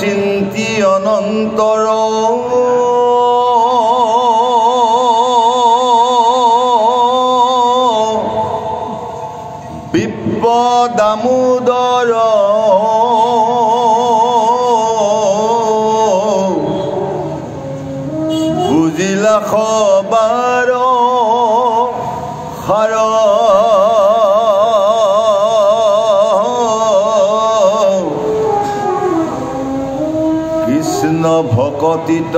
চিন্তি অনন্তৰ দামোদৰ বুজিলা খবাৰ সাৰ কৃষ্ণ ভকতিত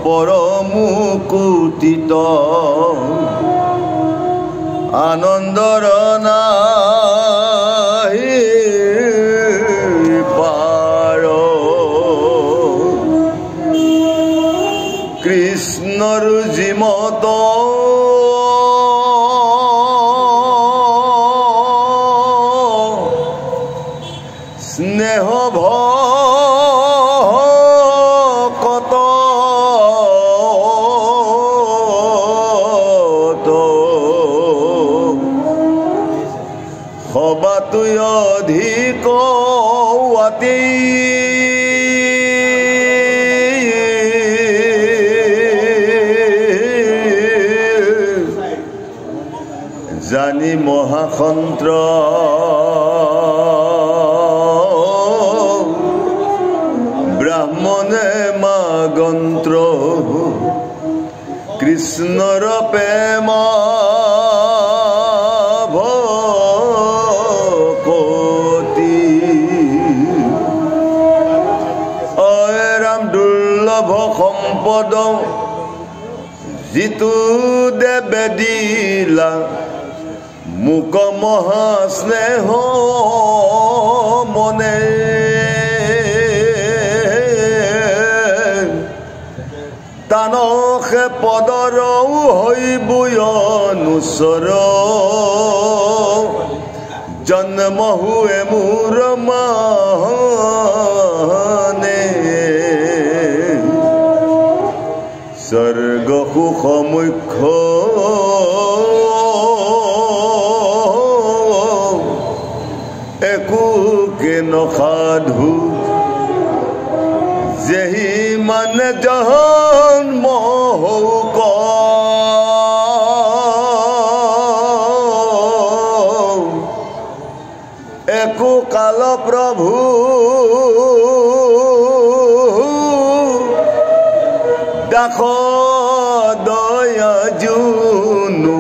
পৰমুকুতিত আনন্দৰ নাহি পাৰ কৃষ্ণৰ জিমত স্নেহ ভকত সবাতুই অধিক অতি জানি মহাসন্ত্ৰ ব্ৰাহ্মণে মাগন্ত্ৰ কৃষ্ণৰ প্ৰেম সম্পদ যিটো দেৱে দিলা মোক মহা স্নেহ মনে তানসে পদৰ হৈব অনুচৰ জন্ম হুৱে মোৰ মানে স্বৰ্গ সুখ মুখ্য একোকে নসাধু যেহি মানে জন্ম হৌক একো কাল প্ৰভু দাস দয়া জুনু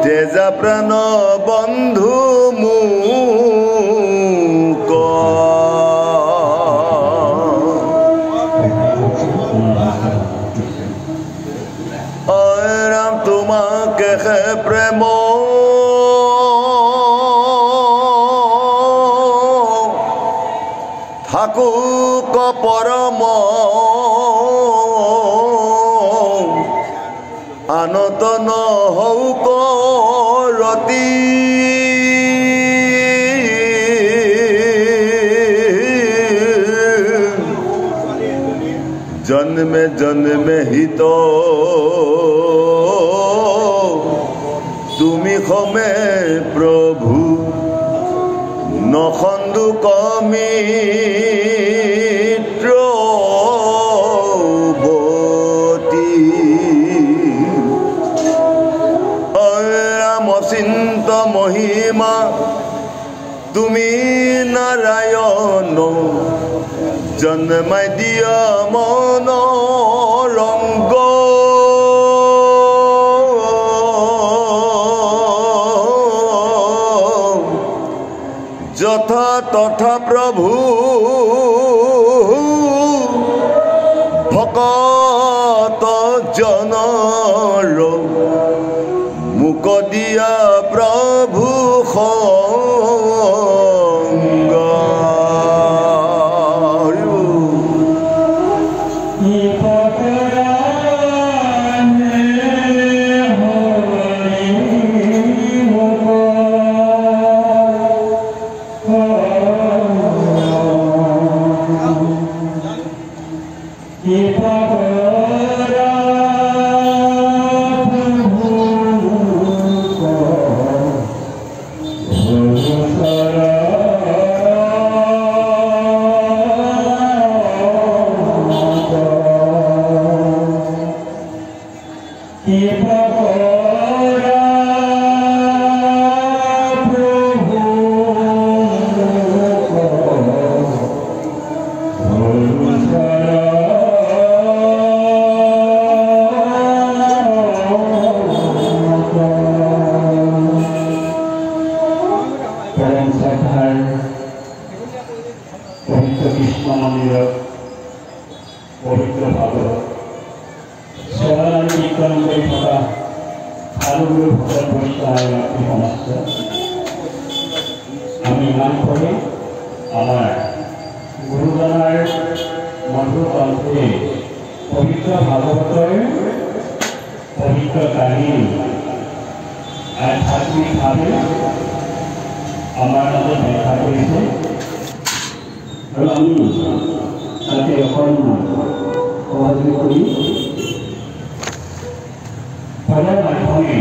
তেজা প্ৰাণ বন্ধু মোক ৰাম তোমাকে প্ৰেম থাকুক পৰম আনত নহৌক ৰতি জন্মে জন্মে হিত তুমি সমে প্ৰভু নখন্দু কমিত্ৰ অচিন্ত মহিমা তুমি নাৰায়ণ জন্মাই দিয়া মন ৰংগ যথা তথা প্ৰভু ভকত জনৰ মুক দিয়া প্ৰভু সংগ Ipakara শ্ৰদ্ধাৰ পবিত্ৰ কৃষ্ণ মন্দিৰত পবিত্ৰ ভাগৱত সেৱা আৰু কীৰ্তন কৰি থকা সাধুগুৰু ভকত বৈষ্ণৱ সমস্ত আমি ইমান কৰি আমাৰ গুৰুজনাৰ মধুৰ কণ্ঠে পবিত্ৰ ভাগৱতৰ পবিত্ৰ কাহিনী আধ্যাত্মিকভাৱে আমাৰ মাজত ব্যাখ্যা কৰিছে আৰু আমি তাতে অকণমান সহযোগ কৰি পদৰ মাধ্যমে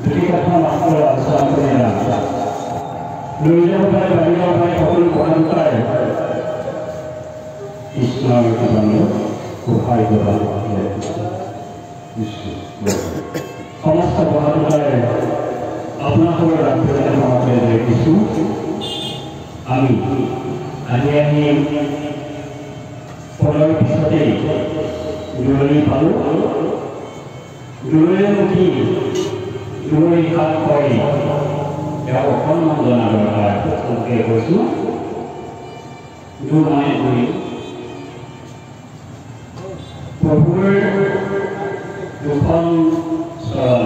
দুটি কথা মাত্ৰ আলোচনা কৰি দুৰ্যোগৰ বাহিৰৰ সকলো পৰম্পৰাৰ কৃষ্ণৰ সহায় প্ৰদান সমস্ত পৰম্পৰাৰ আপোনালোকৰ ৰাজ্যতে দেখিছোঁ আমি আজি আহি পদৰ পিছতেই দূৰণি পালোঁ দূৰৈমুখী দূৰৈ হাত কৰি তেওঁক অকণমান জনা দৰকাৰ কৈছোঁ দূৰ মানে কৰি প্ৰভুৰ দুখন চৰণ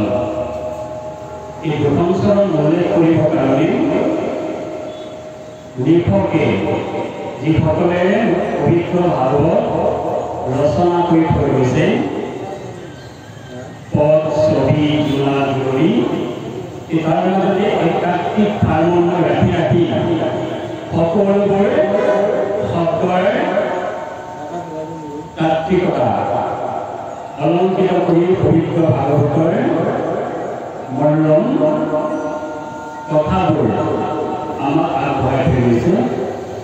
এই দুখন চৰণ উল্লেখ কৰিবৰ কাৰণে লিখকে যিসকলে পবিত্ৰ ভাগৱত ৰচনা কৰি থৈ গৈছে পদ ছবি জোৰা জুৰি তাৰ মাজতে একাত্মিক ভাৰমণ্য ৰাখি ৰাখি সকলোবোৰ শব্দৰ তাত্বিকতা অলংকৃত কৰি পবিত্ৰ ভাগৱতৰ মৰ্ম কথাবোৰ আমাক আগবঢ়াই থৈ গৈছে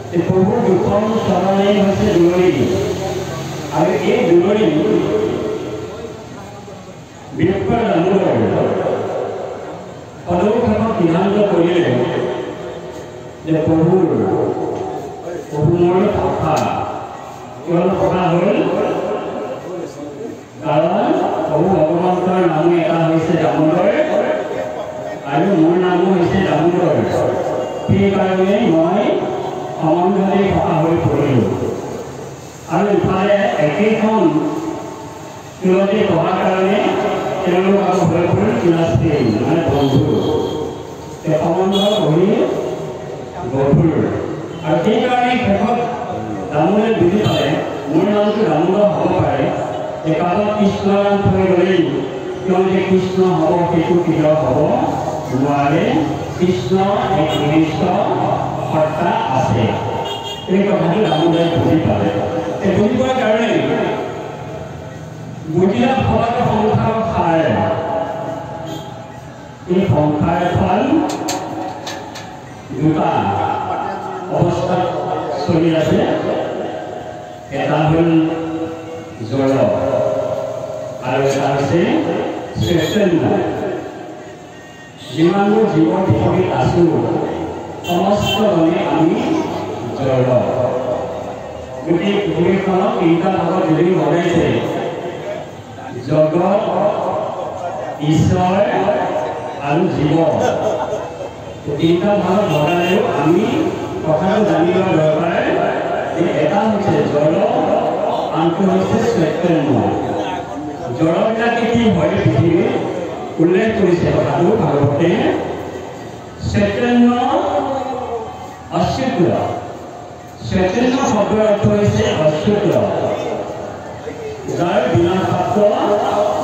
এই প্ৰভুৰ দুখন চৰণেই হৈছে দূৰৈ আৰু এই দূৰৈ বিৰূপৰ দামোদৰ পদক্ষেপক সিদ্ধান্ত কৰিলে যে প্ৰভুৰ ভাষা কেৱল কথা হ'ল কাৰণ প্ৰভু ভগৱন্তৰ নামে এটা হৈছে দামোদৰ আৰু মোৰ নামো হৈছে দামোদৰ সেইকাৰণে মই সমন্বয়ী ভাষা হৈ পৰিলোঁ আৰু ইফালে একেখন তুলসী পঢ়াৰ কাৰণে তেওঁলোক আৰু হৈ পৰিল কিলাস্ত্ৰী মানে বন্ধু সমন্বয় বহি গধুৰ আৰু সেইকাৰণে শেষত দামোদৰে বুজি পালে মোৰ নামটো দামোদৰ হ'ব পাৰে একালত কৃষ্ণ নাম থৈ গ'লেই তেওঁ যে কৃষ্ণ হ'ব সেইটো কেতিয়াও হ'ব নোৱাৰে কৃষ্ণ এক নিৰ্দিষ্ট সত্তা আছে এই কথাটো দামোদৰে বুজি পালে এই বুজি পোৱাৰ কাৰণে বুজিলা ফলত সংসাৰ খায় এই সংসাৰ ফল দুটা অৱস্থাত চলি আছে এটা হ'ল জড় আৰু এটা হৈছে চৈতন্য যিমানবোৰ জীৱ পৃথিৱীত আছোঁ সমস্তজনে আমি জড় গোটেই পৃথিৱীখনক তিনিটা ভাগত যদি ভগাইছে জগত ঈশ্বৰ আৰু জীৱ তিনিটা ভাগত ভগালেও আমি কথাটো জানিব দৰকাৰ যে এটা হৈছে জড় আনটো হৈছে চৈতন্য জড়বিলাকে কি হয় পৃথিৱীত উল্লেখ কৰিছে কথাটো ভাগৱতে চৈতন্য অচ্যুত চৈতন্য শব্দৰ অৰ্থ হৈছে অচ্যুত যাৰ বিনাশাপ্ত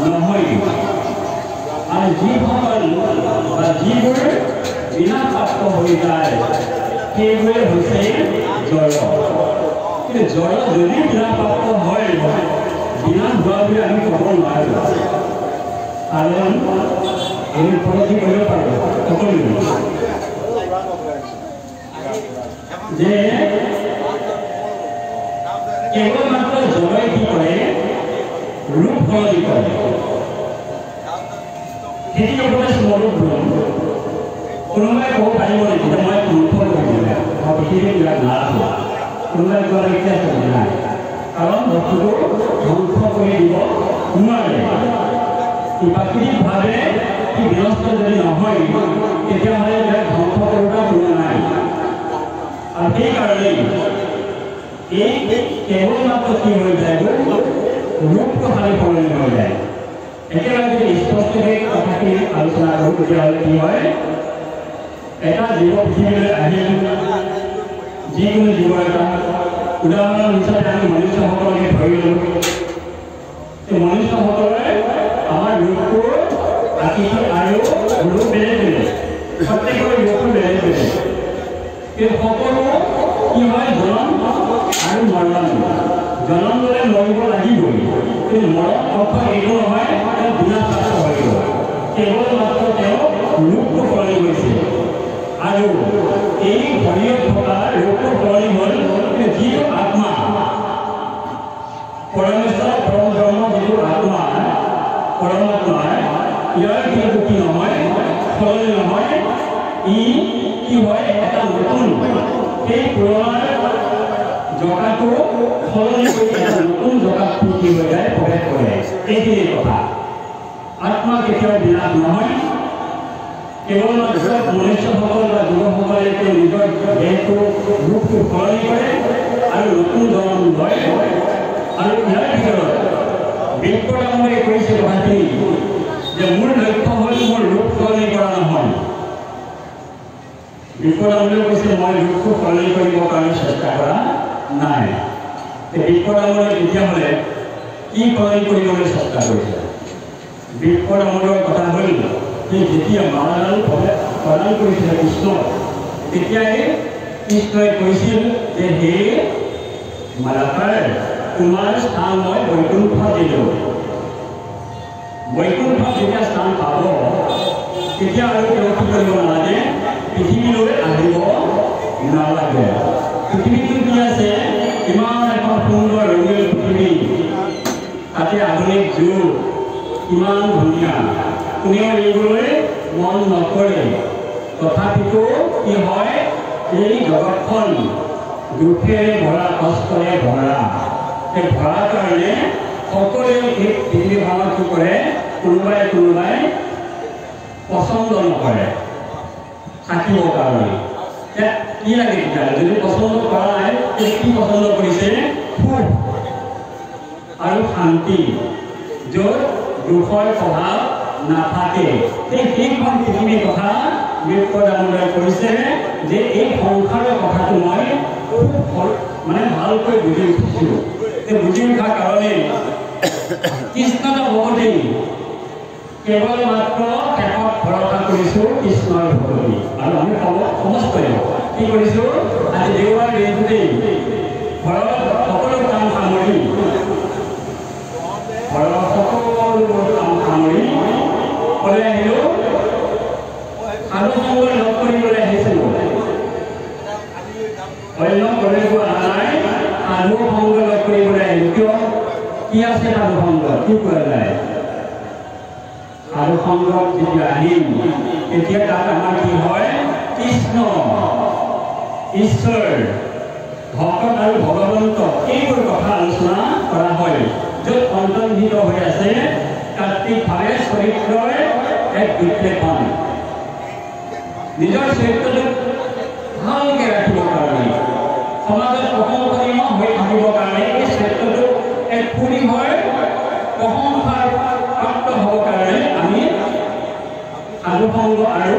নহয় আৰু যিসকল বা যিবোৰ বিনাশাপ্ত হৈ যায় সেইবোৰে হৈছে জড় কিন্তু জড় যদি বিনাশাপ্ত হয় বিনাশ হোৱা বুলি আমি ক'ব নোৱাৰোঁ কাৰণ এই উপলব্ধি কৰিব পাৰোঁ সকলোৱে যে কেৱল মাত্ৰ জড়ই কি কৰে ৰূপ সলনি কৰে খেতি কৰিবলৈ স্মৰূপ ভ্ৰম কোনোবাই ক'ব পাৰিব নেকি যে মই ধ্বংস কৰিলে মই পৃথিৱীবিলাক নাৰাখোঁ কোনোবাই কোৱা এতিয়া চলি নাই কাৰণ বস্তুবোৰ ধ্বংস কৰি দিব নোৱাৰে প্ৰাকৃতিকভাৱে কি বিনষ্ট যদি নহয় তেতিয়াহ'লে ধ্বংস কাৰণে এই কেৱল মাত্ৰ কি হৈ যায় ৰূপটো খালি সলনি হৈ যায়। একেবাৰে যদি স্পষ্টকৈ কথাখিনি আলোচনা কৰোঁ তেতিয়াহ'লে কি হয়, এটা জীৱ পৃথিৱীলৈ আহিল, যিকোনো জীৱ এটা, উদাহৰণ হিচাপে আমি মনুষ্যসকলকে ধৰি ল'লোঁ। মনুষ্যসকলে আমাৰ ৰূপটো আকৃতি আৰু ৰূপ বেলেগ বেলেগ, প্ৰত্যেকৰে ৰূপটো বেলেগ বেলেগ, কিন্তু সকলো কি হয় জনম আৰু মৰণ। জনম ল'লে মৰিব লাগিবই, কিন্তু মৰণ অৰ্থ এইটো নহয় তেওঁ বিনাশাস্ত হৈ গ'ল, কেৱল মাত্ৰ তেওঁ ৰূপটো সলনি কৰিছে। আৰু এই শৰীৰত থকা ৰূপটো সলনি হ'ল যিটো আত্মা, পৰমেশ্বৰ পৰম ব্ৰহ্ম যিটো আত্মা পৰমাত্মা, ইয়াৰ কিন্তু কি নহয় সলনি নহয়, ই কি হয় এটা নতুন, সেই পুৰণা জগাটো সলনি কৰি এটা নতুন জগাত কি হৈ যায় প্ৰৱেশ কৰে। এইখিনি কথা। আত্মা কেতিয়াও বিনাশ নহয়, কেৱল মাত্ৰ মনুষ্যসকল বা যুৱকসকলে নিজৰ দেহটো ৰূপটো সলনি কৰে আৰু নতুন জন্ম লয়। আৰু ইয়াৰ ভিতৰত বিপ্ৰদামে কৈছে কথাখিনি যে মোৰ লক্ষ্য হ'ল মোৰ ৰূপ সলনি কৰা নহয়। বিপ্ৰদামে কৈছে মই ৰূপটো সলনি কৰিবৰ কাৰণে চেষ্টা কৰা নাই। বিপ্ৰদামে তেতিয়াহ'লে কি সলনি কৰিবলৈ চেষ্টা কৰিছে? বিপ্ৰদামৰ কথা হ'ল যে যেতিয়া মালাডাল প্ৰদান কৰিছিলে কৃষ্ণ, তেতিয়াই কৃষ্ণই কৈছিল যে হে মালাকাৰ, তোমাৰ স্থান মই বৈকুণ্ঠ দিলোঁ। বৈকুণ্ঠত যেতিয়া স্থান পাব তেতিয়া আৰু তেওঁ কি কৰিব নালাগে, পৃথিৱীলৈ আহিব নালাগে। পৃথিৱীটো কি আছে, ইমান এখন সুন্দৰ ৰঙীন পৃথিৱী, তাতে আধুনিক যুগ, ইমান ধুনীয়া, কোনেও এৰিবলৈ মন নকৰে। তথাপিতো কি হয়, এই জগতখন দুখেৰে ভৰা, কষ্টৰে ভৰা। সেই ভৰাৰ কাৰণে সকলোৱে এই পৃথিৱীখনত কি কৰে, কোনোবাই কোনোবাই পচন্দ নকৰে থাকিবৰ কাৰণে। কি লাগে তেতিয়াহ'লে, যদি পচন্দ কৰা নাই কি পচন্দ কৰিছে? সুখ আৰু শান্তি, য'ত দুখৰ প্ৰভাৱ নাথাকে। সেইখন পৃথিৱীৰ কথা বিপ্ৰদামে কৈছে যে এই সংসাৰৰ কথাটো মই মানে ভালকৈ বুজি উঠিছোঁ। বুজি উঠাৰ কাৰণে কৃষ্ণ ভগৱতী কেৱল মাত্ৰ শেষত ভৰসা কৰিছোঁ কৃষ্ণৰ ভগৱতী। আৰু আমি সমস্তই কি কৰিছোঁ, আজি দেওবাৰ দিনটোতেই ঘৰত সকলো কাম সামৰি ওলাই আহিলোঁ, সাধু সংগ লগ কৰিবলৈ আহিছিলোঁ। অন্য কৰিব অহা নাই, সাধু সংগ লগ কৰিবলৈ আহিলোঁ। কিয়? কি আছে সাধু সংগ? কি কৰা যায়? সাধু সংগত যেতিয়া আহিম তেতিয়া তাত আমাৰ কি হয়, কৃষ্ণ, ঈশ্বৰ, ভকত আৰু ভগৱন্ত এইবোৰ কথা আলোচনা কৰা হয়, য'ত অন্তৰ্নিহিত হৈ আছে তাত্ত্বিকভাৱে চৰিত্ৰৰ এক বিশ্লেষণ। নিজৰ চৰিত্ৰটোক ভালকৈ ৰাখিবৰ কাৰণে, সমাজত প্ৰশংসনীয় হৈ থাকিবৰ কাৰণে এই চৰিত্ৰটোক এক সুনিভৰ প্ৰশংসাৰ প্ৰাপ্ত হ'বৰ কাৰণে আমি সাধু সংগ আৰু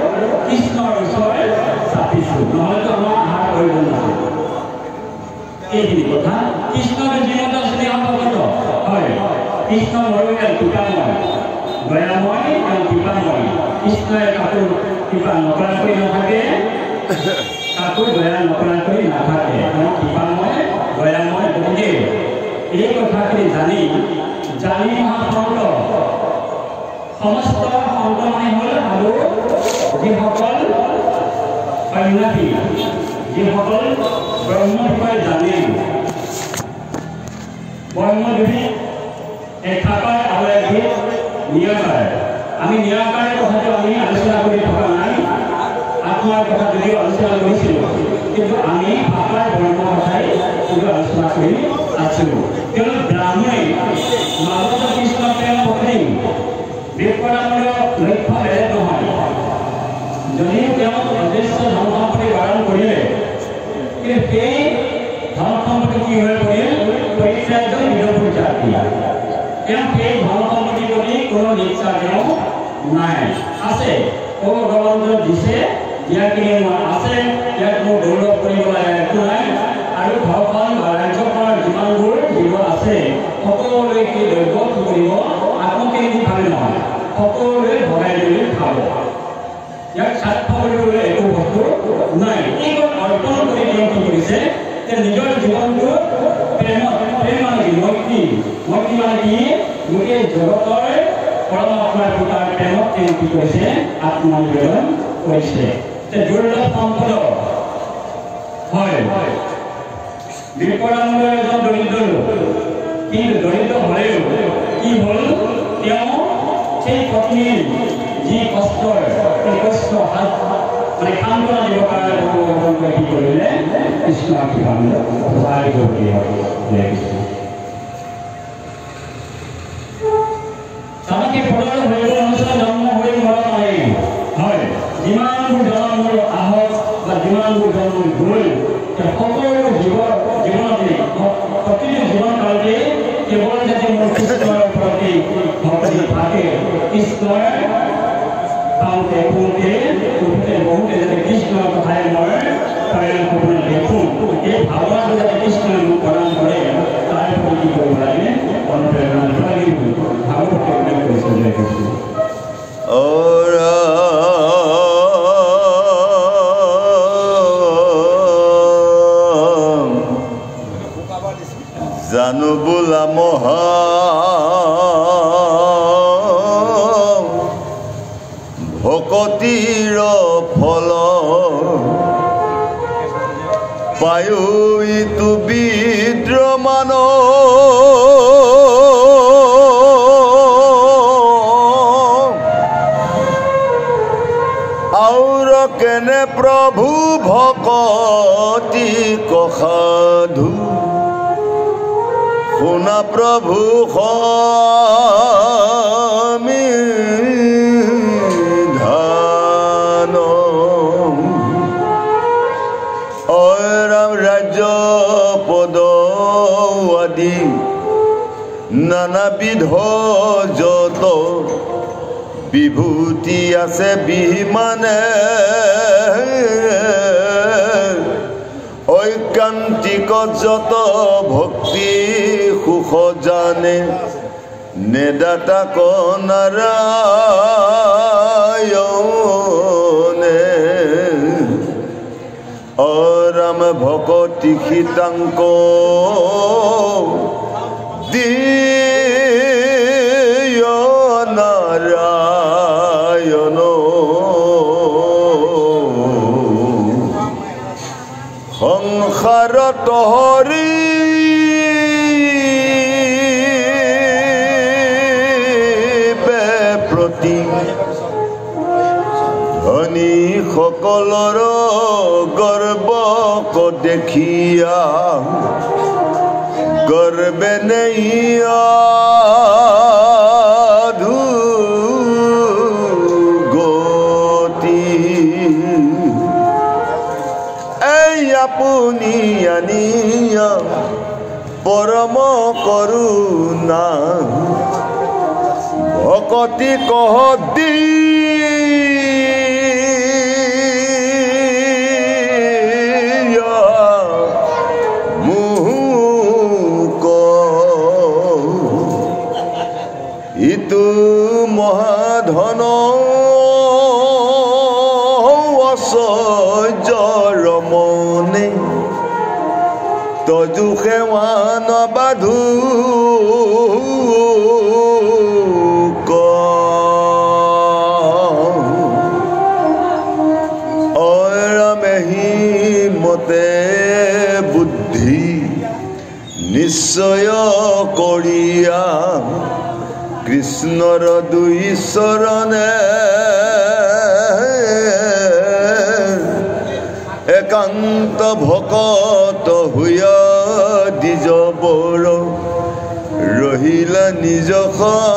কৃষ্ণৰ ওচৰত চাপিছোঁ, নহ'লেতো আমাৰ আহাৰ কৰিব নাছিল। এইখিনি কথা। কৃষ্ণৰ জীৱনত আছিলে ভগৱত হয়, কৃষ্ণ মৰমীয়াল কৃপাময়, দয়াময়, তেওঁ কৃপাময়। কৃষ্ণই কাকো কৃপা নকৰাকৈ নাথাকে, কাকো দয়া নকৰাকৈ নাথাকে, তেওঁ কৃপাময়, দয়াময়। গতিকে এই কথাখিনি জানি মহাসন্ত, সমস্ত সন্ত মানে হ'ল আৰু যিসকল সন্ন্যাসী, যিসকল ব্ৰহ্ম বিষয়ে জানে, ব্ৰহ্মদেৱী একাকাৰ আৰু এবিধ নিৰাকাৰ। আমি নিৰাকাৰৰ কথাটো আমি আলোচনা কৰি থকা নাই, আত্মাৰ কথা যদিও আলোচনা কৰিছিলোঁ, কিন্তু আমি আকাৰ ব্ৰহ্ম কথাই কিন্তু আলোচনা কৰি আছিলোঁ। কিয়নো ব্ৰাহ্মণে মাজত কৃষ্ণ প্ৰেম পত্নী বিপ্ৰদামৰ লক্ষ্য বেলেগ নহয়। যদিও তেওঁ অদৃশ্য ধন সম্পত্তি বাৰণ কৰিলে, কিন্তু সেই নিষ্ঠা তেওঁ নাই আছে ভগৱন্ত দিছে ইয়াকে আছে ইয়াক মোৰ গৌৰৱ কৰিবলৈ একো নাই আৰু ঘৰখন বা ৰাজ্যখনৰ যিমানবোৰ জীৱ আছে সকলোৱে কি দ্ৰব্য কি কৰিব আত্মকেন্দ্ৰিকভাৱে নহয় সকলোৱে ভগাই মেলি খাব ইয়াক স্বাৰ্থ কৰিবলৈ একো বস্তু নাই এইখন অৰ্পণ কৰি তেওঁ কি কৰিছে যে নিজৰ জীৱনটো প্ৰেমত প্ৰেম মানে কি মৈত্ৰী মানে কি গোটেই জগতৰ পৰমাত্মাৰ পিতাৰ প্ৰেমত তেওঁ কি কৰিছে আত্মনিবেদন কৰিছে দুৰ্লভ সম্পদ হয় বিপদানন্দ এজন দৰিদ্ৰ লোক কিন্তু দৰিদ্ৰ হ'লেও কি হ'ল তেওঁ সেই পত্নীৰ যি কষ্টৰ সেই কষ্ট হাত মানে সান্তনা দিবৰ কাৰণে কি কৰিলে কৃষ্ণ সহায় কৰি তাকে পদৰ হৈ অনুসাৰ জন্ম হৈ মৰা নাই হয় যিমানবোৰ জন্মৰ আহক বা যিমানবোৰ জন্ম গ'ল সকলো জীৱনতে প্ৰতিটো জীৱনকালতে কেৱল যাতে মোৰ কৃষ্ণৰ প্ৰতি ভক্তি থাকে কৃষ্ণৰ পাওঁতে শুওঁতে উঠোঁতে বহুতে যাতে কৃষ্ণৰ কথাই মই পৰিণাম কৰিবলৈ দেখোঁ এই ভাৱনাটো যাতে কৃষ্ণই মোক প্ৰদান কৰে তাৰ প্ৰতি কি কৰিব লাগে অনুপ্ৰেৰণা দিব লাগিব ভাগৱত উল্লেখ কৰিছে জয় কৃষ্ণ জানো বোলা মহা ভকতিৰ ফল পায়ো ইটো বিদ্ৰমান আউৰ কেনে প্ৰভু ভকতি কসাধু শুনা প্ৰভু সমিধান ৰাম ৰাজ্য পদ আদি নানাবিধ যত বিভূতি আছে বিমানে ঐকান্তিক যত ভক্তি সুখ জানে নেদাতা নাৰায়ণে অৰাম ভকতি শীতাংক দিয় নাৰায়ণ সংসাৰত হৰি প্ৰতি ধনী সকলৰ গৰ্বক দেখিয়া গৰ্বে নেইয়া আপুনি আনিয়া পৰম কৰোণা ভকতি কহ দিয়া মোক ইটো মহাধন ৰমনে তজু সেৱান বাধু অৰামেহি মতে বুদ্ধি নিশ্চয় কৰিয়া কৃষ্ণৰ দুই চৰণে একান্ত ভকত হুয়া দিজ বৰ ৰহিলা নিজ সদনে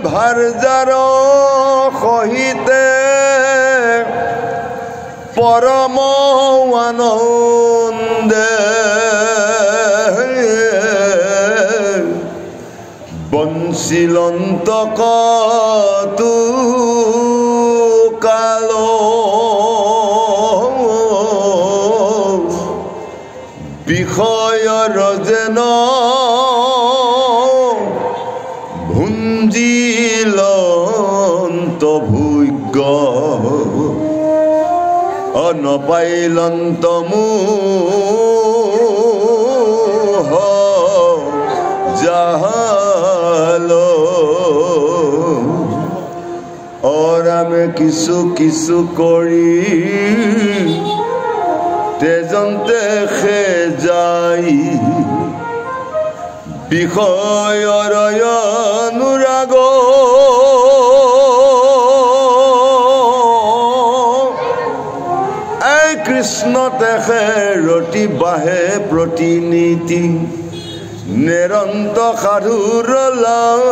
ভাৰ যাৰ সহিতে পৰম আনন্দে বঞ্চিলন্ত কতু কালো বিষয়ৰ যেন ভুঞ্জিলন্ত ভোগ্য অনপাইলন্ত মোহ জাহালো অৰামে কিছু কিছু কৰি তেজন্তে খে যাই বিষয়ৰ অনুৰাগ কৃষ্ণ তেখে ৰতি বাহে প্ৰতিনীতি নিৰন্তৰ সাধুৰ লাগ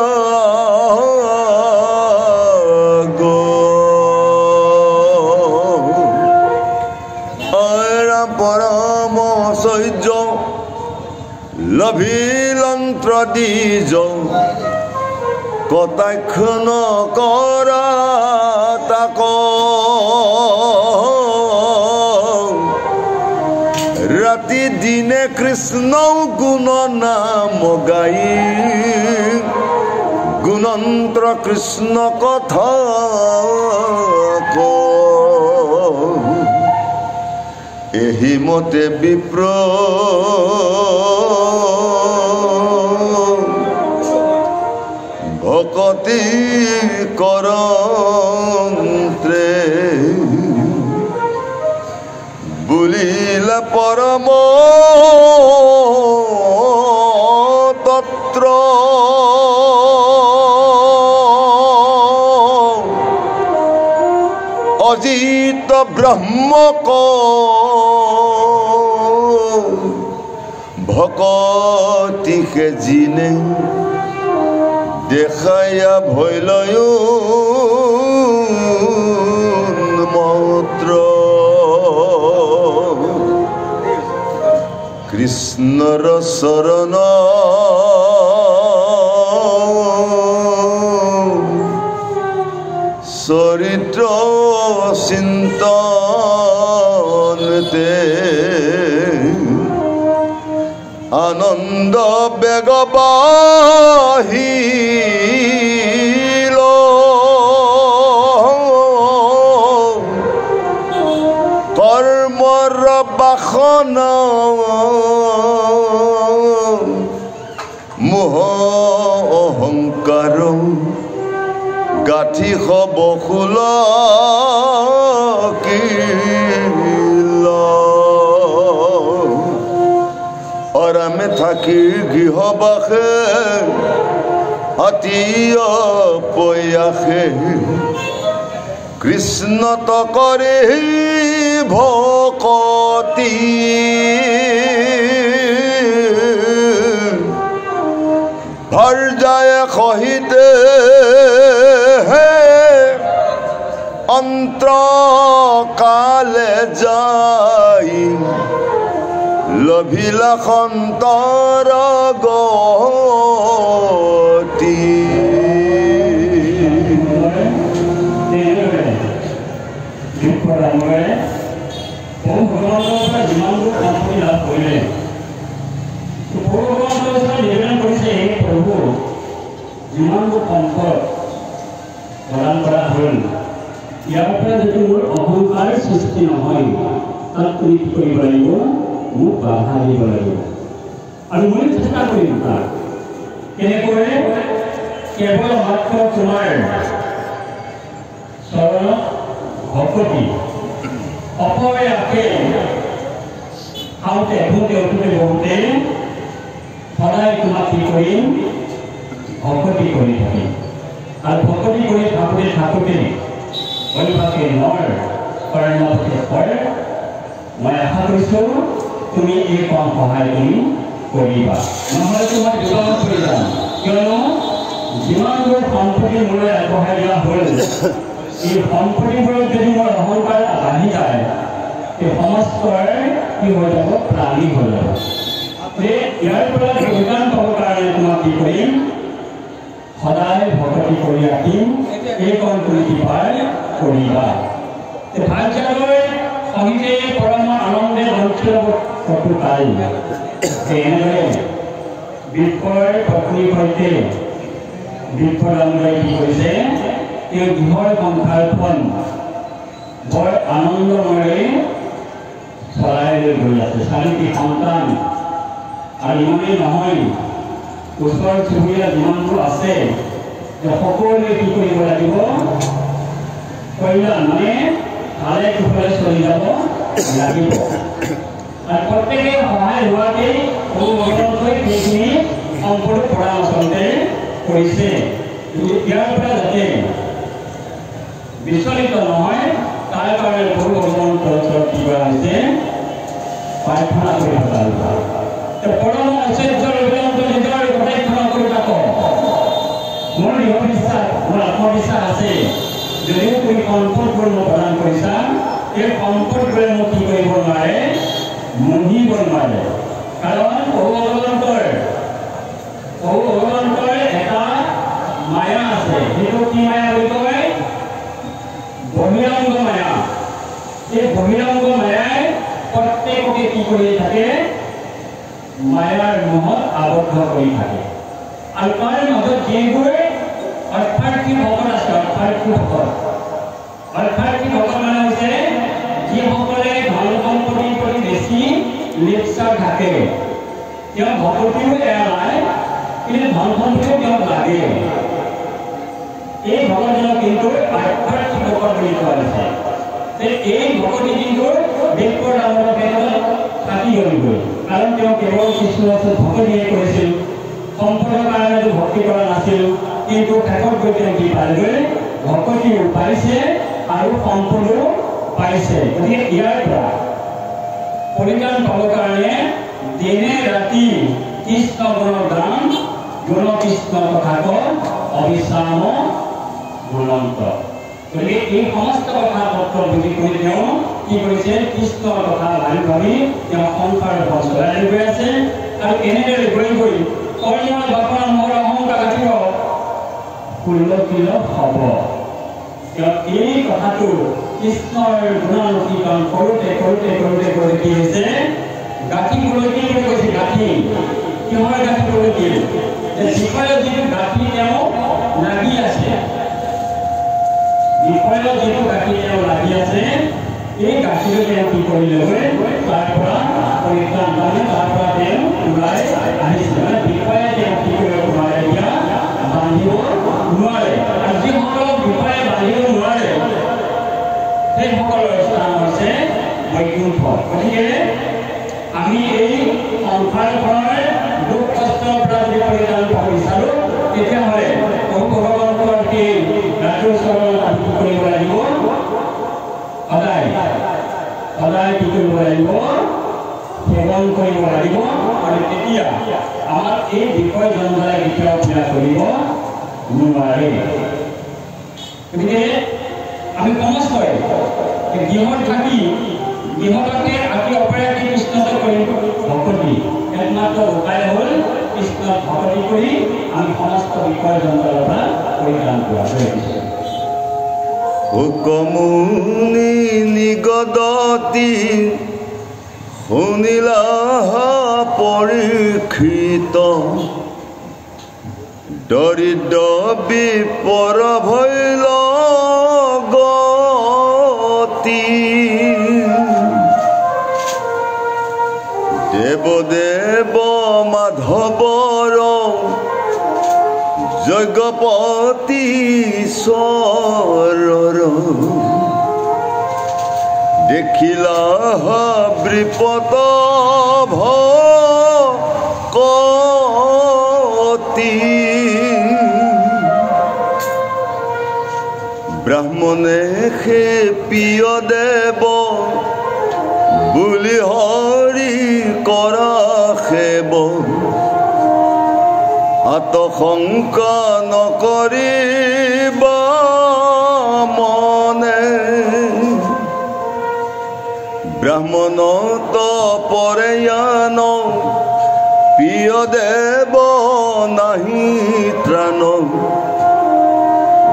পৰম ঐশ্বৰ্য লভিলন্ত্ৰ দিজ কটাক্ষ নকৰা তাক ৰাতি দিনে কৃষ্ণ গুণ নাম গাই গুণন্ত্ৰ কৃষ্ণ কথা এহি মতে বিপ্ৰ ভকতি কৰন্ত্ৰে বুলিলে পৰম তত্ৰ অজিত ব্ৰহ্মক ভকতিকে জিনে দেখায়া ভৈলয় মন্ত্ৰ কৃষ্ণৰ শৰণ চৰিত্ৰ চিন্তনতে আনন্দ বেগবাহিল কৰ্মৰ বাসনা মোহ অহংকাৰ গাঠি হব খোল অৰামে থাকি গৃহবাসে অতি পয়াসে কৃষ্ণ তকৰে ভকতি ভৰ্যায় সহিতে অন্তকালে যাই লভিলা সন্তৰ গতি যিমানবোৰ সম্পদ প্ৰদান কৰা হ'ল ইয়াৰ পৰা যদি মোৰ অহংকাৰ সৃষ্টি নহয় তাত তুমি কি কৰিব লাগিব মোক বাধা দিব লাগিব আৰু মই চেষ্টা কৰিম তাক কেনেকৈ কেৱল মাত্ৰ তোমাৰ চৰণ ভকতি অপয়াসে খাওঁতে এখোঁতে উঠোঁতে বহুতে সদায় তোমাক কি কৰিম ভকতি কৰি থাকিম আৰু ভকতি কৰি থাকোঁতে অভিভাৱকে নৰ কৰ্ণপতি কৰে মই আশা কৰিছোঁ তুমি এই কম সহায় তুমি কৰিবা নহ'লে তোমাৰ বিপদত পৰি যাম কিয়নো যিমানবোৰ সম্পত্তি মোলৈ আগবঢ়াই দিয়া হ'ল এই সম্পত্তিবোৰত যদি মোৰ অহংকাৰ বাঢ়ি যায় এই সমস্তই কি হৈ যাব প্ৰাণী হৈ যাব ইয়াৰ পৰা যোগদান পাবৰ কাৰণে তোমাক কি কৰিম সদায় ভক্তি কৰি ৰাখিম এই কণ তুমি কৃপাই কৰিবা ভাগ্যলৈ সহিতে পৰম আনন্দে বঞ্চিত কটো পাই এনেদৰে বিপ্ৰৰ পত্নীৰ সৈতে বিপ্ৰদামলৈ কি কৰিছে এই গৃহৰ সংসাৰখন বৰ আনন্দময়েৰে চলাই লৈ গৈ আছে চাৰিটি সন্তান আৰু ইমানেই নহয় ওচৰ চুবুৰীয়া যিমানবোৰ আছে সকলোৱে কি কৰিব লাগিব কল্যাণ মানে ভালে কুশলে চলি যাব লাগিব আৰু প্ৰত্যেকে সহায় হোৱাতেই অনুমোদনকৈ সেইখিনি সম্পূৰ্ণ পৰামৰ্শতে কৰিছে ইয়াৰ পৰা যাতে বিচলিত নহয় তাৰ কাৰণে বহু অনুমোদন কি কৰা হৈছে প্ৰাৰ্থনা কৰি থকা পৰম ঐশ্বৰ্যৰ অভিনন্দন নিজৰ গোটেইখনক কৰি থাকক মোৰ দৃঢ় বিশ্বাস মোৰ আত্মবিশ্বাস আছে যদিও তুমি সম্পদবোৰ মোক প্ৰদান কৰিছা এই সম্পদবোৰে মোক কি কৰিব নোৱাৰে মুহিব নোৱাৰে কাৰণ বহু অগণন্তৰ এটা মায়া আছে সেইটো কি মায়া বুলি কয় বহিৰংগ মায়া এই বহিৰংগ মায়াই প্ৰত্যেককে কি কৰি থাকে মায়াৰ মোহত আবদ্ধ কৰি থাকে আৰু তাৰ মাজত যিবোৰ অৰ্থাৰ্থী ভকত আছে অৰ্থাৰ্থী ভকত মানে হৈছে যিসকলে ধন সম্পত্তিৰ প্ৰতি বেছি লিপ্সা থাকে তেওঁ ভকতিও এৰা নাই কিন্তু ধন সম্পত্তিও তেওঁক লাগে এই ভকতজনক কিন্তু অৰ্থাৰ্থী ভকত বুলি কোৱা হৈছে এই ভকতি কিন্তু বিপ্ৰৰ নামৰ ক্ষেত্ৰত থাকি গ'লগৈ কাৰণ তেওঁ কেৱল কৃষ্ণৰ ভকতিয়ে কৰিছিল সম্পদৰ কাৰণেতো ভক্তি কৰা নাছিল কিন্তু শেষত গৈ তেওঁ কি পালেগৈ ভকতিও পাইছে আৰু সম্পদো পাইছে গতিকে ইয়াৰ পৰা পৰিত্ৰাণ পাবৰ কাৰণে দিনে ৰাতি কৃষ্ণ গুণৰ গান গুণ কৃষ্ণ কথাক অবিশ্ৰাম গুণন্ত গতিকে এই সমস্ত কথা পত্ৰ বুজি কৰি তেওঁ কি কৰিছে কৃষ্ণৰ কথা ভাবি ভাবি তেওঁ সংসাৰখন চলাই গৈ আছে আৰু এনেদৰে গৈ গৈ কৰ্মৰ বাপনা মোৰ অহংকাৰ ৰাখিব কুলকিল হ'ব তেওঁ এই কথাটো কৃষ্ণৰ গুণানুকীৰ্তন কৰোঁতে কি হৈছে গাঁঠি কুলকি বুলি কৈছে গাঁঠি কিহৰ গাঁঠি কুলকি বিষয়ত যিটো গাঁঠি তেওঁ লাগি আছে বিষয়ত যিটো গাঁঠি তেওঁ লাগি আছে এই গাঁঠিটো তেওঁ কি কৰিলে তাৰ পৰা পৰিত্ৰাণ পালে তাৰ পৰা তেওঁ ওলাই আহিছে মানে বিষয়ে তেওঁ কি কৰিব নোৱাৰে এতিয়া বান্ধিব নোৱাৰে আৰু যিসকলক বিষয়ে বান্ধিব নোৱাৰে সেইসকলৰ স্থান হৈছে বৈকুণ্ঠ গতিকে আমি এই সংসাৰখনৰ দুখ কষ্টৰ পৰা যদি পৰিত্ৰাণ পাব বিচাৰোঁ তেতিয়াহ'লে প্ৰভু ভগৱন্তৰ সেই ৰাজুৰ চৰণত আমি কি কৰিব লাগিব সদায় কি কৰিব লাগিব সেৱন কৰিব লাগিব আৰু তেতিয়া আমাৰ এই বিষয় জনতাই কেতিয়াও পীড়া কৰিব নোৱাৰে গতিকে আমি সমস্তই গৃহত থাকি গৃহতে আদি অপৰাধী কৃষ্ণতে কৰিম ভকতি একমাত্ৰ উপায় হ'ল কৃষ্ণক ভকতি কৰি আমি সমস্ত বিষয় জনতাৰ পৰা পৰিত্ৰাণ কৰা হুকমুনি নিগদতি শুনিলা পৰীক্ষিত দৰিদ্ৰ বিপৰ ভৈল গতি দেৱদেৱ মাধৱৰ যজ্ঞপতি স্বৰৰ দেখিলা বিপদ ভকতি ব্ৰাহ্মণে সে প্ৰিয় দেৱ বুলি হৰি কৰা সেৱ আত্মশংকা নকৰিবা মনে ব্রাহ্মণ তপরেয়ান প্রিয় দেব নাহি ত্রাণ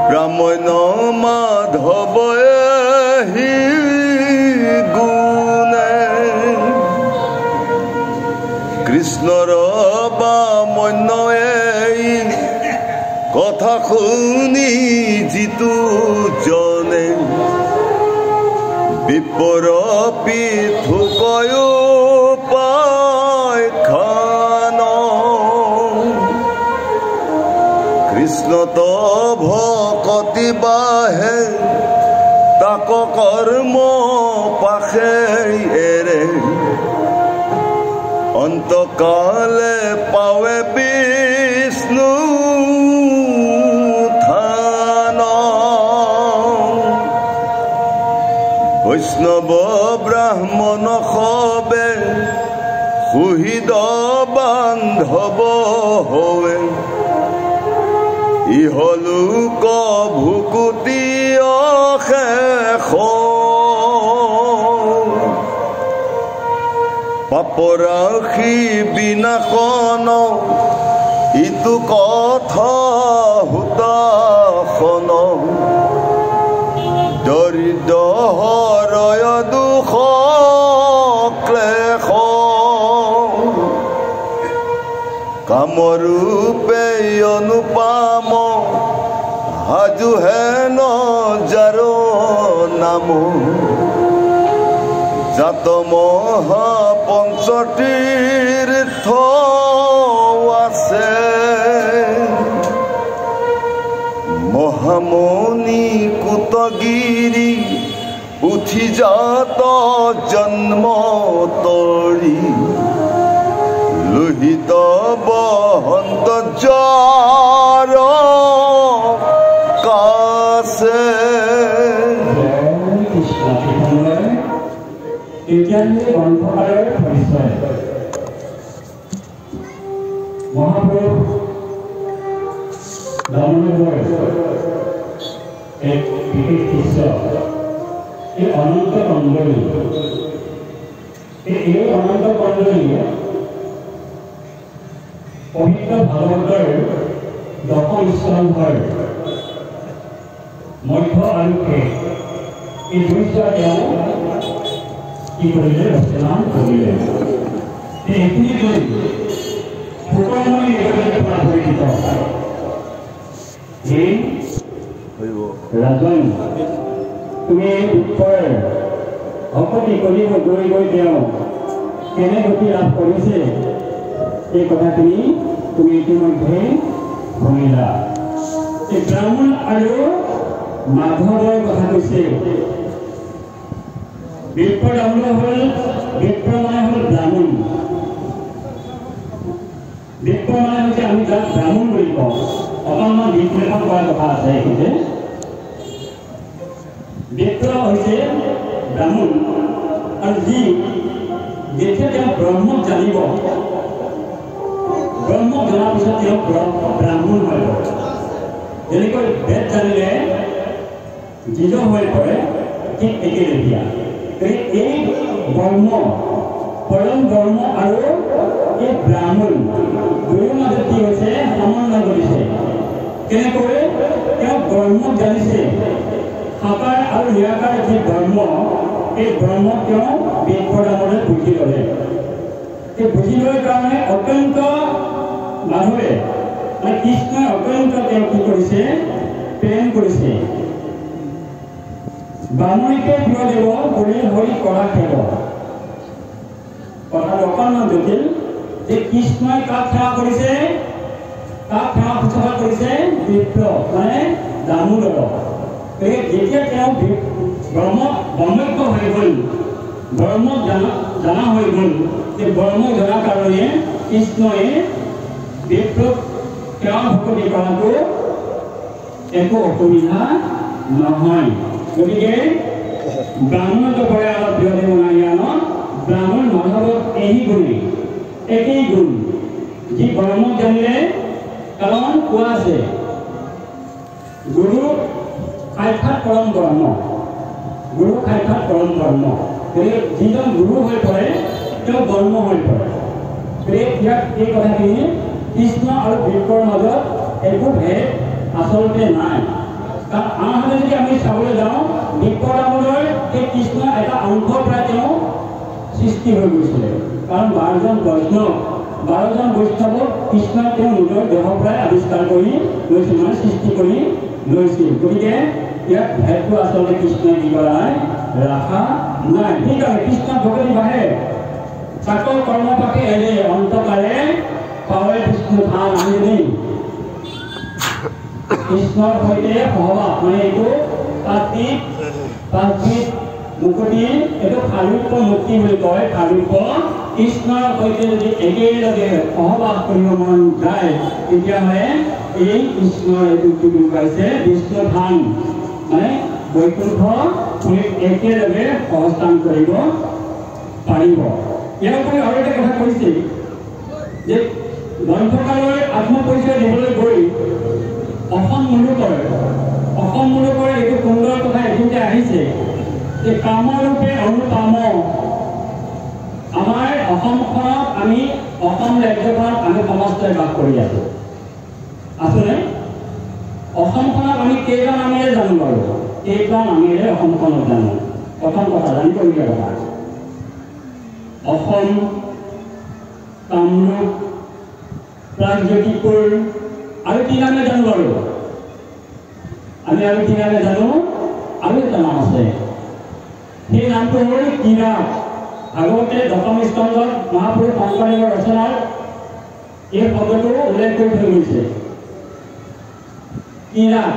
ব্রাহ্মণ মাধব হি গুণে কৃষ্ণর বামন্য এই কথা শুনি যিটো জনে বিপৰ পিঠুকয় পায় খান কৃষ্ণ তো ভকতি বাহে তাক কৰ্ম পাশে এৰে অন্তকালে পাৱে বিষ্ণু থান বৈষ্ণৱ ব্ৰাহ্মণ সবে সুহৃদ বান্ধৱ হৈ ইহলোক ভুকুতি অশেষ পাপৰাশি বিনাশন ইটো কথা হুতাসন দৰিদ্ৰ হৰয় দুখ ক্লেশ কামৰূপে অনুপাম হাজু হেন যাৰ নাম জাত মহাপঞ্চতীৰ্থ আছে মহামণি কুতগিৰি উঠি জাত জন্ম তৰি লোহিত বহন্ত জাৰ কাছে মহাপুৰুষ এক বিশেষ শিষ্য এই অনন্ত কণ্ডলী এই অনন্ত কণ্ডলীয়ে পবিত্ৰ ভাগৱতৰ দশম স্কন্ধৰ মধ্য আৰু শেষ এই দুইটা তেওঁ কি কৰিলে ৰচনা কৰিলে এইখিনি কৰি সুকৰ্মণি নিবেদন পৰা পৰিচিত এই ৰাজন তুমি উত্তৰ ভকতি কৰিব গৈ গৈ তেওঁ কেনে গতি লাভ কৰিছে এই কথাখিনি তুমি ইতিমধ্যে শুনিলা এই ব্ৰাহ্মণ আৰু মাধৱৰ কথা কৈছে বিপ্ৰ ডাঙৰ হ'ল বিপ্ৰ মানে হ'ল ব্ৰাহ্মণ বিপ্ৰ মানে হৈছে আমি যাক ব্ৰাহ্মণ বুলি কওঁ অকণমান বিশ্লেষণ কৰাৰ কথা আছে এইখিনিতে বিপ্ৰ হৈছে ব্ৰাহ্মণ আৰু যি যেতিয়া তেওঁ ব্ৰহ্মক জানিব ব্ৰহ্মক জনাৰ পিছত তেওঁ ব্ৰাহ্মণ হৈ পৰে যেনেকৈ বেদ জানিলে জীজ হৈ পৰে ঠিক একেলেখীয়া এই ব্ৰহ্ম পৰম ব্ৰহ্ম আৰু এই ব্ৰাহ্মণ দুয়ো মাজত কি হৈছে সমন্বয় কৰিছে কেনেকৈ তেওঁ ব্ৰহ্মক জানিছে সাকাৰ আৰু নিৰাকাৰ যি ব্ৰহ্ম এই ব্ৰহ্মক তেওঁ বিপ্ৰদামলৈ বুজি ল'লে এই বুজি লোৱাৰ কাৰণে অত্যন্ত মাধৱে মানে কৃষ্ণই অত্যন্ত তেওঁ কি কৰিছে প্ৰেম কৰিছে ব্ৰাহ্মণীকে প্ৰিয় দেৱ কৰি হৈ কৰা খেল কথাটো অকণমান জটিল যে কৃষ্ণই কাক সেৱা কৰিছে কাক সেৱা শুশ্ৰূষা কৰিছে বিপ্ৰ মানে দামোদৰক যেতিয়া তেওঁ ব্ৰহ্মজ্ঞ হৈ গ'ল ব্ৰহ্মক জনা হৈ গ'ল সেই ব্ৰহ্মক জনাৰ কাৰণে কৃষ্ণই বিপ্ৰক সেৱা ভকতি কৰাটো একো অসুবিধা নহয় গতিকে ব্ৰাহ্মণটো কৰে অলপ বিৰতি নাইয়ান ব্ৰাহ্মণ মাধৱত এই গুণে একেই গুণ যি ব্ৰহ্মক জানিলে কাৰণ কোৱা আছে গুৰু সাক্ষাৎ পৰম ব্ৰহ্ম গুৰু সাক্ষাৎ পৰম ব্ৰহ্ম গতিকে যিজন গুৰু হৈ পৰে তেওঁ ব্ৰহ্ম হৈ পৰে। ইয়াত এই কথাখিনি কৃষ্ণ আৰু বিপ্ৰৰ মাজত একো ভেদ আচলতে নাই। কাৰণ আনহাতে যদি আমি চাবলৈ যাওঁ বিপ্ৰ দামোদৰ এই কৃষ্ণ এটা অংশৰ পৰা তেওঁ সৃষ্টি হৈ গৈছিলে। কাৰণ 12জন বৈষ্ণৱক কৃষ্ণ তেওঁ নিজৰ দেহৰ পৰাই আৱিষ্কাৰ কৰি লৈছিল, মানে সৃষ্টি কৰি লৈছিল। গতিকে ইয়াত ভেদটো আচলতে কৃষ্ণই কি কৰা নাই, ৰাখা নাই। ঠিক আছে, কৃষ্ণ ভকতি বাঢ়ে চাকৰ কৰ্মপাকে এৰে অন্তকালে পাৱে বিষ্ণু থান। আমি যদি কৃষ্ণৰ সৈতে সহবাস মানে এইটো তাত্বিক মুকুতি, এইটো সাৰূপ্য মুক্তি বুলি কয়। সাৰূপ্য কৃষ্ণৰ সৈতে যদি একেলগে সহবাস কৰিব মন যায় তেতিয়াহ'লে এই কৃষ্ণৰ এইটো কি বুলি কৈছে বিষ্ণু ধাম, মানে বৈকুণ্ঠ পুৰীত একেলগে সহস্থান কৰিব পাৰিব। ইয়াৰ উপৰি আৰু এটা কথা কৈছে যে গ্ৰন্থকাৰৰ আত্মপৰিচয় দিবলৈ গৈ অসম মুলুকৰ এইটো সুন্দৰ কথা এইখিনিতে আহিছে যে কামৰূপে অনুকাম। আমাৰ অসমখনত আমি অসম ৰাজ্যখনত আমি সমস্তই বাস কৰি আছো, আছোনে? অসমখনক আমি কেইটা নামেৰে জানো বাৰু? কেইটা নামেৰে অসমখনক জানো? প্ৰথম কথা জানিবলগীয়া কথা, অসম, কামৰূপ, প্ৰাগজ্যোতিপুৰ, আৰু কি নামে জানো বাৰু? আমি আৰু কি নামে জানো? আৰু এটা নাম আছে, সেই নামটো হ'ল কিৰাত। ভাগৱতে দশম স্কন্ধত মহাপুৰুষ শংকৰদেৱৰ ৰচনাত এই শব্দটো উল্লেখ কৰি থৈ গৈছে, কিৰাত।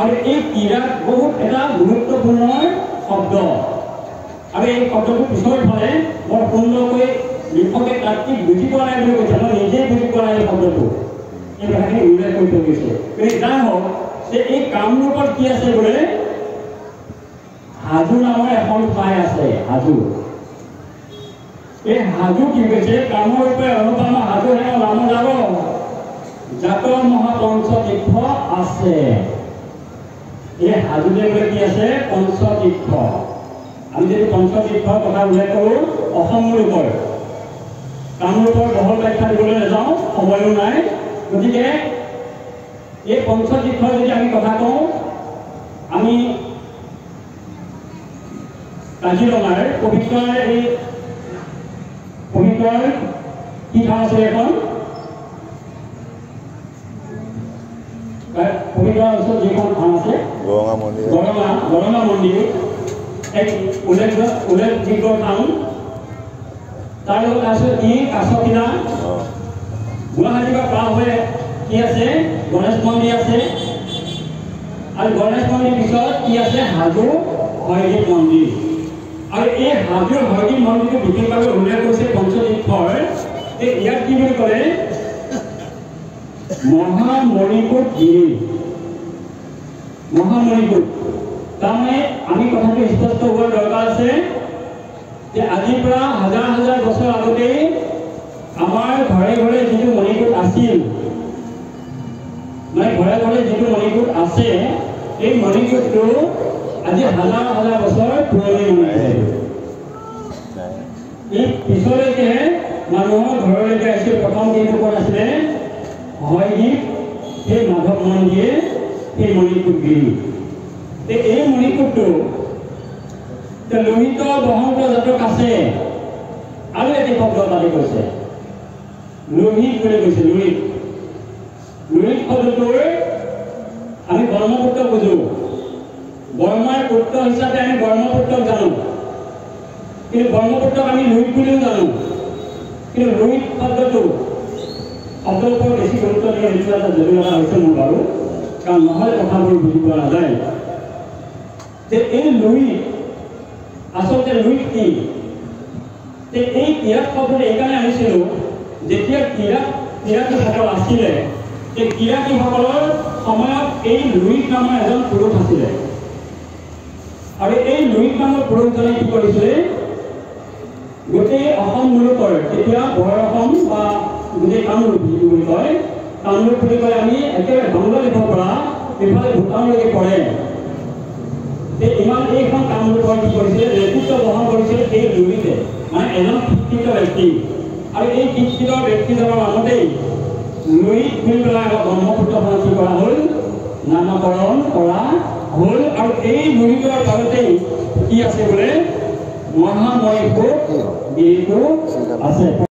আৰু এই কিৰাত বহুত এটা গুৰুত্বপূৰ্ণ শব্দ, আৰু এই শব্দটো পিছৰ ফালে বৰ সুন্দৰকৈ লিখকে তাত্বিক বুজি পোৱা নাই বুলি কৈছে। মই নিজেই বুজি পোৱা নাই এই শব্দটো, এই কথাখিনি উল্লেখ কৰি থৈ গৈছে। গতিকে যাই হওক যে এই কামৰূপত কি আছে বোলে, হাজো নামৰ এখন ঠাই আছে। হাজো, এই হাজো কি কৈছে, কামৰূপে অনুপম হাজো হেন নাম যাব জাত মহাপঞ্চতীৰ্থ আছে। এই হাজোতে বোলে কি আছে, পঞ্চতীৰ্থ। আমি যদি পঞ্চতীৰ্থৰ কথা উল্লেখ কৰোঁ অসম মুলুকৰ, কামৰূপৰ বহল ব্যাখ্যা দিবলৈ নাযাওঁ, সময়ো নাই। গতিকে এই পঞ্চতীৰ্থৰ যদি আমি কথা কওঁ, আমি কাজিৰঙাৰ পবিত্ৰৰ এই পবিত্ৰৰ কি ঠাই আছে এখন, পবিত্ৰৰ ওচৰত যিখন ঠাই আছে গৰঙা মন্দিৰ, এক উল্লেখযোগ্য ঠাই। তাৰ লগত আছে কি কাছকিনা, গুৱাহাটীৰ পৰা পাৰ হৈ কি আছে, গণেশ মন্দিৰ আছে, আৰু গণেশ মন্দিৰ পিছত কি আছে, হাজো হয়গ্ৰীৱ মন্দিৰ। আৰু এই হাজো হয়গ্ৰীৱ মন্দিৰটো বিশেষভাৱে উল্লেখ কৰিছে পঞ্চতীৰ্থৰ। ইয়াত কি বুলি ক'লে, মহামণিকূট গিৰি, মহামণিকূট। তাৰমানে আমি কথাটো স্পষ্ট হোৱাৰ দৰকাৰ আছে যে আজিৰ পৰা হাজাৰ হাজাৰ বছৰ আগতেই আমাৰ ঘৰে ঘৰে যিটো মণিকূট আছিল, মানে ঘৰে ঘৰে যিটো মণিকূট আছে, এই মণিকূটটো আজি হাজাৰ হাজাৰ বছৰ পুৰণি মণিকূট। এই পিছলৈকে মানুহৰ ঘৰলৈকে আহিছিল। প্ৰথম দিনটো ক'ত আছিলে, হয়গ্ৰীৱ, সেই মাধৱ মন্দিৰে সেই মণিকূট গিৰি। এই মণিকূটটো লোহিত ব্ৰহ্মপুত্ৰ জাতক আছে। আৰু এটি শব্দ তাতে কৈছে, লোহিত বুলি কৈছে। লোহিত শব্দটোৰ আমি ব্ৰহ্মপুত্ৰ বুজো, ব্ৰহ্মাৰ পুত্ৰ হিচাপে আমি ব্ৰহ্মপুত্ৰক জানো, কিন্তু ব্ৰহ্মপুত্ৰক আমি লোহিত বুলিও জানো। কিন্তু লোহিত শব্দটোৰ ওপৰত বেছি গুৰুত্ব দিয়া সেইটো এটা জটিলতা হৈছে মোৰ বাৰু, কাৰণ নহ'লে কথাবোৰ বুজি পোৱা নাযায় যে এই লোহিত আচলতে লোহিত কি। এই কিৰাত শব্দটো এইকাৰণে আনিছিলোঁ, যেতিয়া কিৰাতীসকল আছিলে, এই কিৰাতীসকলৰ সময়ত এই লোহিত নামৰ এজন পুৰুষ আছিলে। আৰু এই লোহিত নামৰ পুৰুষজনে কি কৰিছিলে, গোটেই অসম মুলুকৰ, তেতিয়া বৰ অসম বা গোটেই কামৰূপ যিটো বুলি কয়, কামৰূপ বুলি কয় আমি একেবাৰে বাংলাদেশৰ পৰা এইফালে ভূটানলৈকে পৰে। ইমান এইখন কাম কি কৰিছিলে নেতৃত্ব বহন কৰিছিল এই লুইতে মানে এজন শিক্ষিত ব্যক্তি আৰু এই শিক্ষিত ব্যক্তিজনৰ নামতেই লুই বুলি পেলাই ব্ৰহ্মপুত্ৰখন কি কৰা হ'ল নামকৰণ কৰা হ'ল আৰু এই লুইতৰ তলতেই কি আছে বোলে মহামণিপুৰ গিৰিটো আছে।